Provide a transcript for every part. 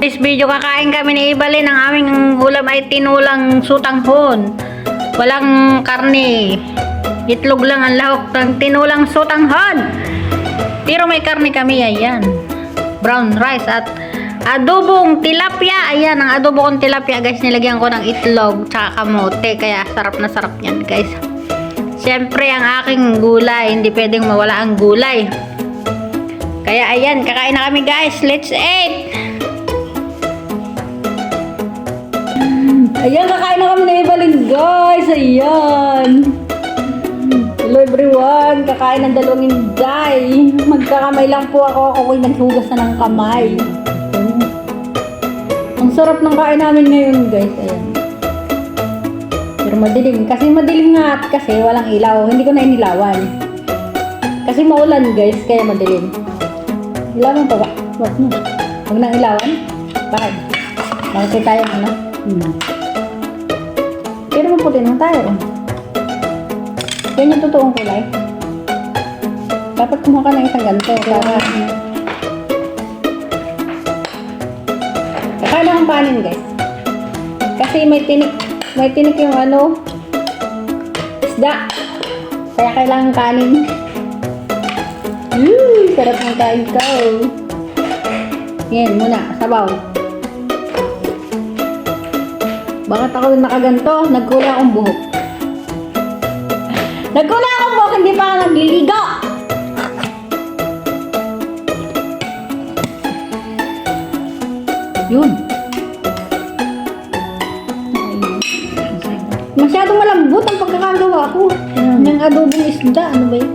today's video, kakain kami ni Ibalin. Ang aming ulam ay tinulang sutanghon. Walang karne. Itlog lang ang lahok ng tinulang sutanghon. Pero may karne kami, ayan. Brown rice at adobong tilapia. Ayan, ang adobo kong tilapia, guys. Nilagyan ko ng itlog tsaka kamote. Kaya sarap na sarap yan, guys. Siyempre, ang aking gulay. Hindi pwedeng mawala ang gulay. Kaya ayan, kakain na kami, guys. Let's eat! Ayan, kakain na kami na Ibalin, guys. Ayan. Hello everyone. Kakain ng dalawang inday. Magkakamay lang po ako. Ako'y naghugas na ng kamay. Ang sarap ng kain namin ngayon, guys. Ayan. Pero madilim. Kasi madilim nga at kasi walang ilaw. Hindi ko na inilawan. Kasi maulan, guys. Kaya madilim. Ilawan pa ba? Wag mo. Huwag nang ilawan. Bakit? Bakit tayo ano? Pero maputi naman tayo. Yan yung totoong kulay. Dapat kumuha ka ng isang ganito. Kakain ng panin, guys. Kasi may tinik yung ano, isda. Kaya kailangan kanin. Sarap ng kain ko. Yan, muna, sabaw. Bakit ako nakaganto? Nagkula akong buhok. Nagkula akong buhok, hindi pa ako nagliligo. Yun. Masyadong malambot ang pagkakagawa ko. Ng adobong isda, ano ba yun?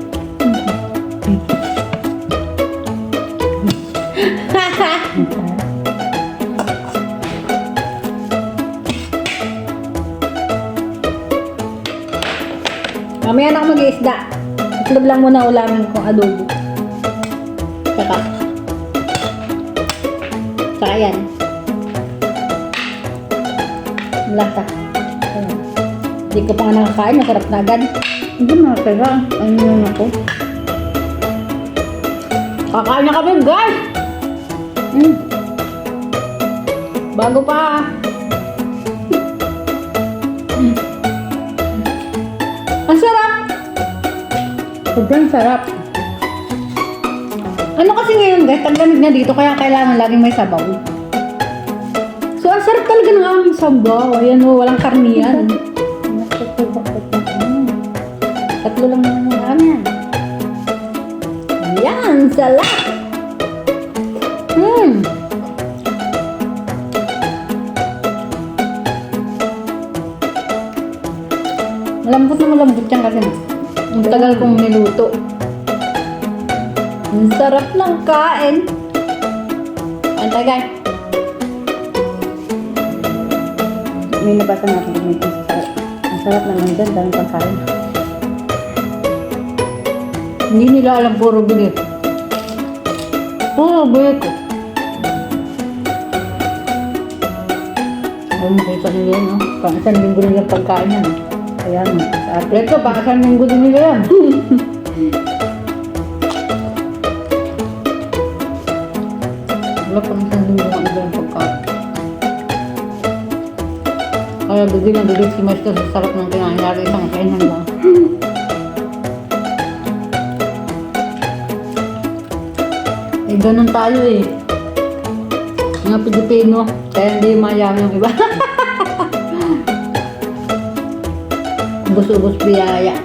Mamaya na ako mag-iisda. Itlog lang muna ulamin kong adobo. Saka yan. Lasa. Hindi ko pa nga nakakain. Masarap na agad. Hindi nakakira. Ano yun ako? Kakain na kami, guys! Bago pa. Ang sarap! Sobrang sarap. Ano kasi ngayon, guys, taglamig na dito, kaya kailangan laging may sabaw. So, ang sarap talaga ng aming sabaw. Ayan o, walang karniyan. Tatlo lang naman yung amin. Ayan, sarap! Malambot na malambot yan kasi ang tagal kong niluto. Ang sarap ng kain. Ang tagay. May nabasa natin kung may sarap. Ang sarap naman dyan, daming pagkain. Hindi nila alam puro bilit. Puro bilit. Huwag makita nila yun, no? Pang isang linggo nilang pagkain yan. Ayan, sa atleto, baka saan minggo din nila yan. Wala pang isang linggo nga nila yung pagkain. Kaya bigil na bigil si Maestro sa sarap ng kinain. Lagi isang kainan lang. Eh, ganun tayo eh. Mga Pilipino, kaya hindi mayami yung iba. Ubus-ubus biyaya.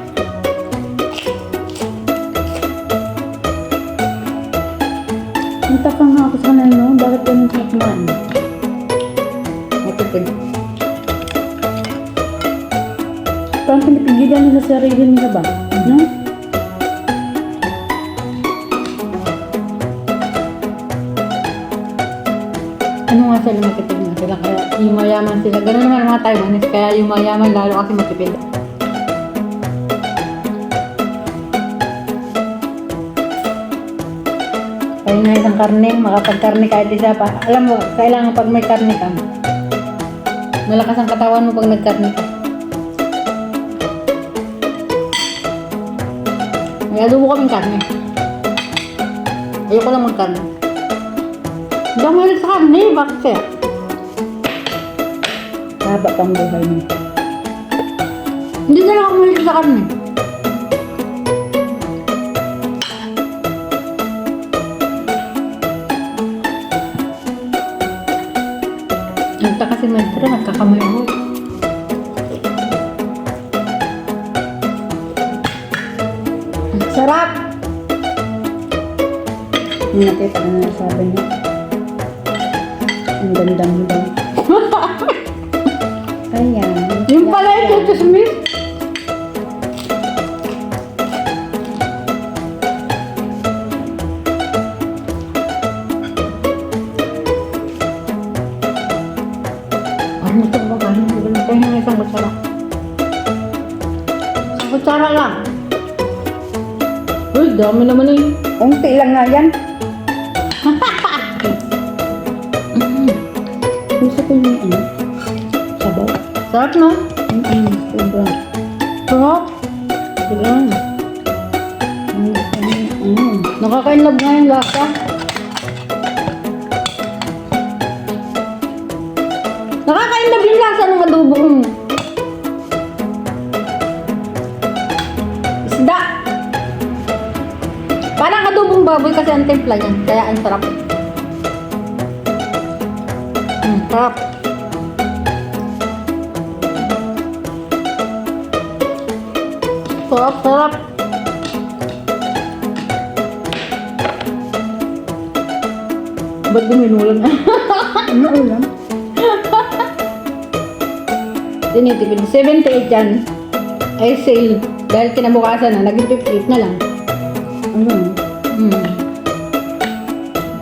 Nagtaka nga ako sa kanay, no? Bakit ganun siya kumain? Matipid. Parang pinipigilan nila sa sarili nila ba? No? Ano nga sila matipid na sila? Kaya yumayaman sila. Ganun naman mga Taiwanese. Kaya yumayaman lalo kasi matipid. Kaya nga isang karne, makapag-karne kahit isa pa. Alam mo, kailangan pag may karne ka, malakas ang katawan mo pag nag-karne ka. May adobo kaming karne. Ayoko lang mag-karne. Hindi ako mahilig sa karne. Bakit kaya? Haba pang buhay mo. Hindi na lang ako mahilig sa karne. Nagtaka si Maestra, nagkakamay ako. Ang sarap! Nakita ko na sabi niya. Ang ganda mo daw. Kaya. Yung pala yung chismis. Ano ito ba? Ano tayo ng isang kutsara? Isang kutsara lang. Uy, dami naman eh. Unti lang nga yan. Gusto ko yung ano. Sabaw. Sarap no? Sobra. Sarap. Sarap. Nakakainlog nga yung lasa. Nakakainlog yung lasa ng adobo kong isda. Parang adobong baboy kasi ang timpla niyan. Kaya ang sarap. Sarap. Sarap, sarap. Ba't duminulan? Ano ulam? Tinitipid. 78 yan. Ay sale. Dahil kinabukasan na, naging 58 na lang. Ano?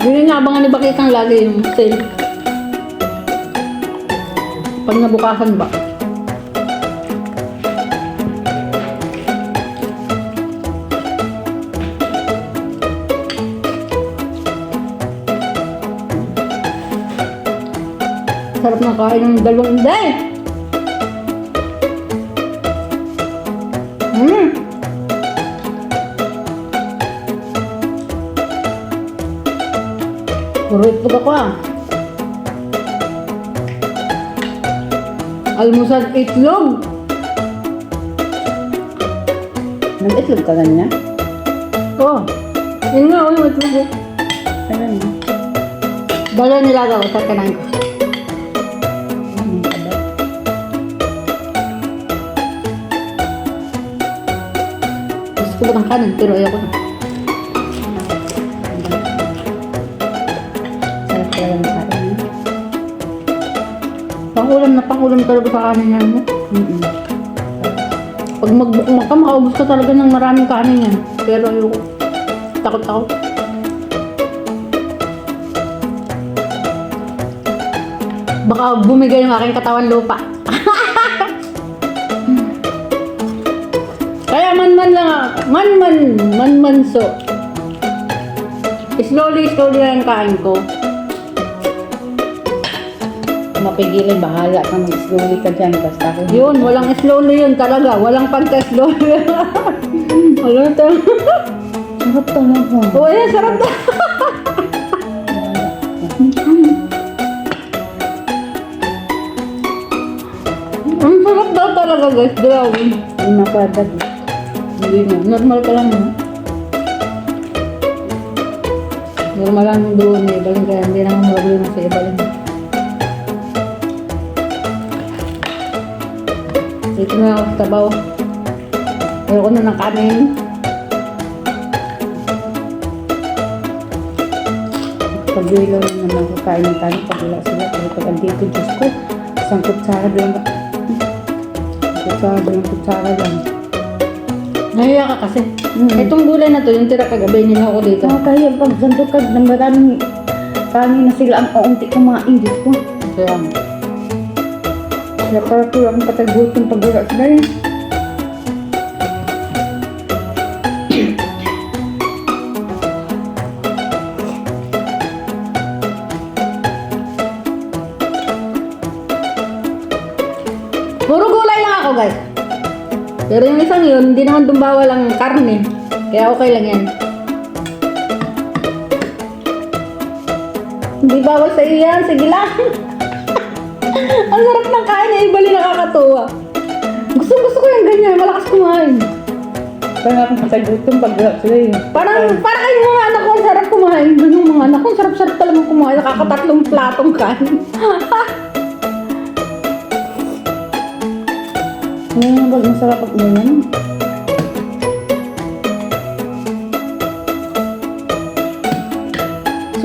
Yun yung abangan ni Bakitang lagi yung sale. Pag nabukasan ba? Sarap na kain ng dalawang inday. Puro itlog ako ah. Almusal itlog. Nag-itlog ka lang niya? Oh, yun nga, yung itlog eh. Ano na? Dala nilagaw sa kanain ko. Ano ka ba? Gusto ko ba ng kanin, pero ayoko na. Sarap ka lang sa akin. Pangulam talaga sa kanin yan mo. Pag magbukmak ka, makaubos ka talaga ng maraming kanin yan. Pero ayoko. Takot ako. Baka bumigay yung aking katawan lupa. Kaya man lang so. Slowly lang kain ko. Mapigilan, bahala ka mag-slowly ka dyan. Basta ako. Yun, walang slowly yun talaga. Walang pagka-slowly. Wala ito. Sarap talaga. Oo, yan, sarap na. Ang sarap daw talaga guys, grabe. Hindi mapadag. Hindi na, normal ka lang. No? Normal lang doon eh, baling kaya hindi naman problema sa ibaling. Dito na ako sa tabaw. Ayoko na ng kanin. Pag-ilaw naman ako kain ng kanin pag wala sila. Pero pag andito, Diyos ko, isang kutsara lang. Kutsara lang. Nahiya ka kasi. Itong gulay na to, yung tira kagabi, nila ako dito. Kaya pag sandok ka ng maraming kanin na sila ang kaunti kumain, Diyos ko. Kaya, Kaya para puro akong patagutong pag wala sila yun. puro gulay lang ako guys. Pero yung isang yun, hindi naman dumbawa lang karne. Kaya okay lang yan. Hindi bawal sa iyo yan. Sige lang. Ang sarap ng kain ni Ibali, nakakatuwa. Gusto ko yung ganyan. Malakas kumain. Parang akong kasagutom pag wala sila eh. Parang kayo mga anak ko, ang sarap kumain. Ganun mga anak ko, ang sarap-sarap talaga kumain. Nakakatatlong platong kain. Ngayon pag masarap pag ganyan.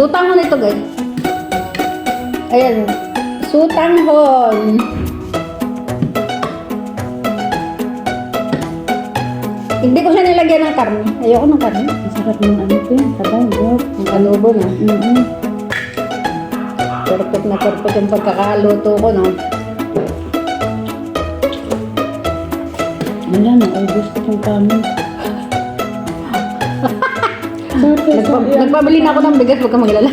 Sutanghon ito, guys. Ayan. Sutanghon. Hindi ko siya nilagyan ng karne. Ayoko ng karne. Ang sarap ng ano ito yun. Sabaw, bro. Ang adobo na. Mm-hmm. Perfect na perfect yung pagkakaluto ko, no? Wala na, ubus ko yung kami. Nagpabili na ako ng bigas, huwag kang maglala.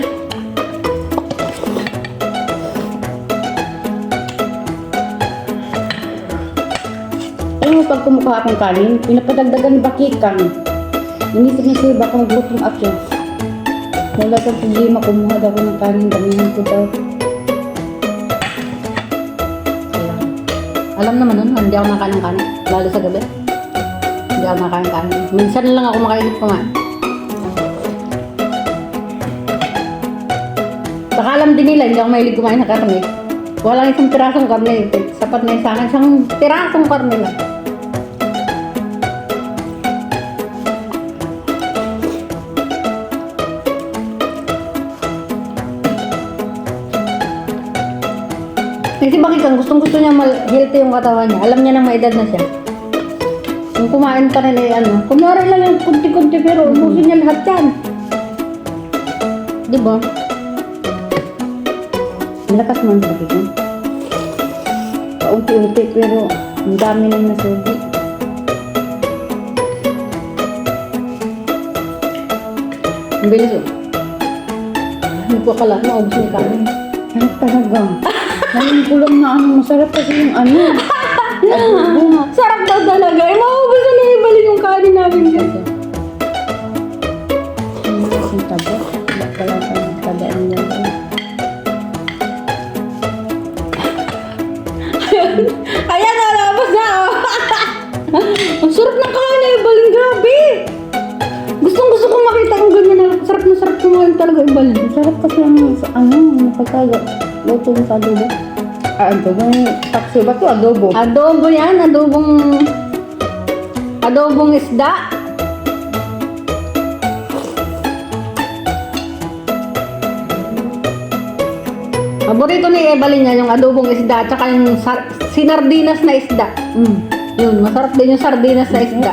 Alam mo, pag kumukha akong kanin, pinapadagdagan ni Bakikang. Inisip niya siya, baka maglutom ako. Wala kang problema, kumuha daw ako ng kanin, damihan ko daw. Alam naman nun, hindi ako nakain ng kanin. Lalo sa gabi. Hindi ako nakain ng kanin. Minsan lang ako makainip kumain. Baka alam din nila, hindi ako mahilig kumain ng karne. Walang isang pirasong karne. Sapat na yun sa akin. Isang pirasong karne lang. Kasi bakit kang gustong-gusto niya healthy yung katawan niya. Alam niya nang may edad na siya. Kung kumain ka rin ano, kumari lang yung kunti-kunti pero ubusin niya lahat yan. Di ba? Malakas man sa Bakikang. Paunti-unti, pero ang dami nang nasugi. Ang bilis oh. Hindi ko akala, maubos niya kanin. Sarap talaga. Ngayon ko lang na ano, masarap kasi yung ano. Adobo. Sarap daw talaga. Eh, maubos na Ibali yung kanin namin guys. Ang taba. Wala pala ang taba niya. Ayan, nalabas na oh. Ang sarap ng kanin ni Ibali. Grabe. Gustong-gusto ko makita kung ganyan na sarap na sarap kumain talaga Ibali. Masarap kasi ang ano, napagkaluto mo sa adobo. Adobo yung taksi ba ito? Adobo. Adobo yan, adobong isda. Paborito ni Evelyn niya yung adobong isda at saka yung sinardinas na isda. Yun, masarap din yung sardinas na isda.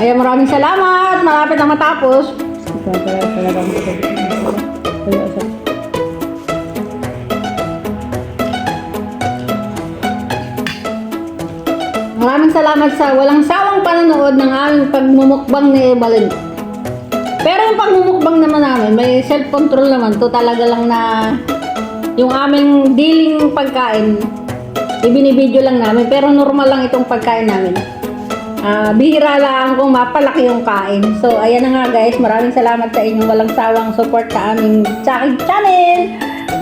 Ayan, maraming salamat. Malapit na matapos. Maraming salamat sa walang sawang panonood ng aming pagmumukbang ni Evelyn. Pero yung pagmumukbang naman namin, may self-control naman. To talaga lang na yung aming dealing pagkain, ibinibideo lang namin. Pero normal lang itong pagkain namin. Bihira lang kung mapalaki yung kain. So, ayan na nga guys. Maraming salamat sa inyong walang sawang support sa aming channel.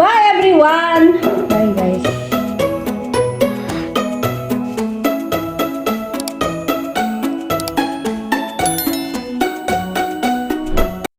Bye everyone!